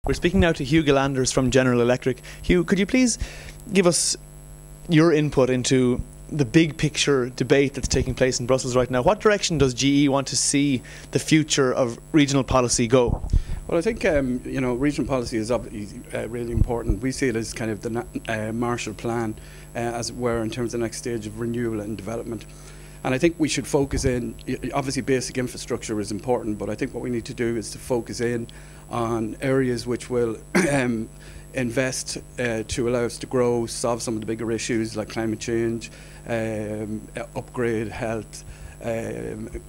We're speaking now to Hugh Gillanders from General Electric. Hugh, could you please give us your input into the big picture debate that's taking place in Brussels right now? What direction does GE want to see the future of regional policy go? Well, I think regional policy is obviously really important. We see it as kind of the Marshall Plan, as it were, in terms of the next stage of renewal and development. And I think we should focus in. Obviously, basic infrastructure is important, but I think what we need to do is to focus in on areas which will invest to allow us to grow, solve some of the bigger issues like climate change, upgrade health,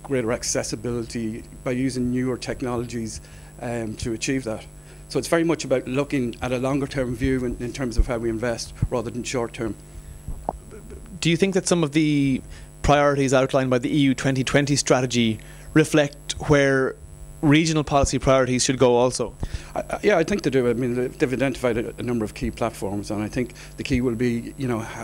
greater accessibility by using newer technologies to achieve that. So it's very much about looking at a longer term view in terms of how we invest rather than short term. Do you think that some of the priorities outlined by the EU 2020 strategy reflect where regional policy priorities should go also? Yeah, I think they do. I mean, they've identified a number of key platforms, and I think the key will be,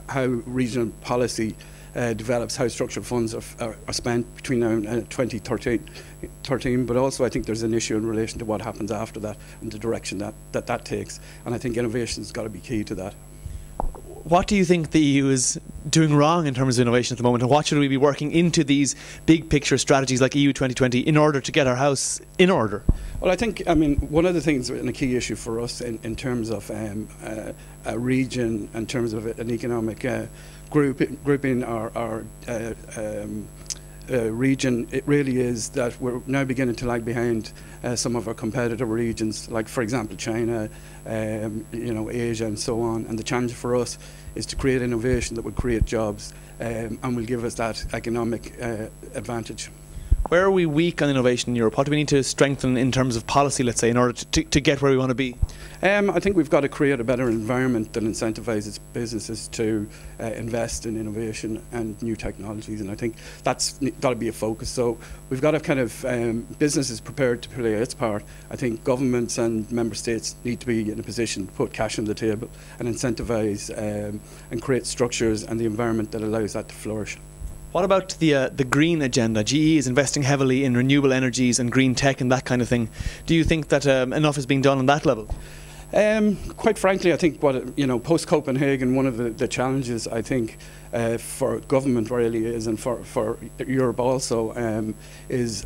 how regional policy develops, how structural funds are spent between now and 2013, but also I think there's an issue in relation to what happens after that and the direction that takes, and I think innovation's got to be key to that. What do you think the EU is doing wrong in terms of innovation at the moment, and what should we be working into these big picture strategies like EU 2020 in order to get our house in order? Well, I think, one of the things and a key issue for us in terms of a region, in terms of an economic grouping our region, it really is that we're now beginning to lag behind some of our competitor regions, like for example China, Asia and so on. And the challenge for us is to create innovation that will create jobs and will give us that economic advantage. Where are we weak on innovation in Europe? What do we need to strengthen in terms of policy, let's say, in order to get where we want to be? I think we've got to create a better environment that incentivises businesses to invest in innovation and new technologies, and I think that's got to be a focus. So we've got to kind of businesses prepared to play its part. I think governments and member states need to be in a position to put cash on the table and incentivise and create structures and the environment that allows that to flourish. What about the green agenda? GE is investing heavily in renewable energies and green tech and that kind of thing. Do you think that enough is being done on that level? Quite frankly, I think post Copenhagen, one of the challenges I think for government really is, and for Europe also, is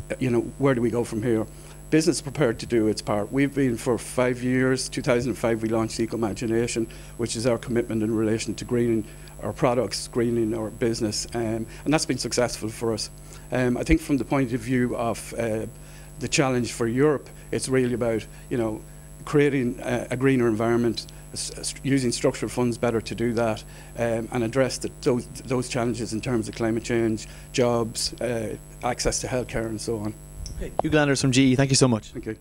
where do we go from here? Business prepared to do its part. We've been for 5 years. 2005 we launched Eco-Imagination, which is our commitment in relation to greening our products, greening our business, and that's been successful for us. I think from the point of view of the challenge for Europe, it's really about creating a greener environment, using structural funds better to do that, and address those challenges in terms of climate change, jobs, access to healthcare and so on. Okay. Hugh Gillanders from GE, thank you so much. Thank you.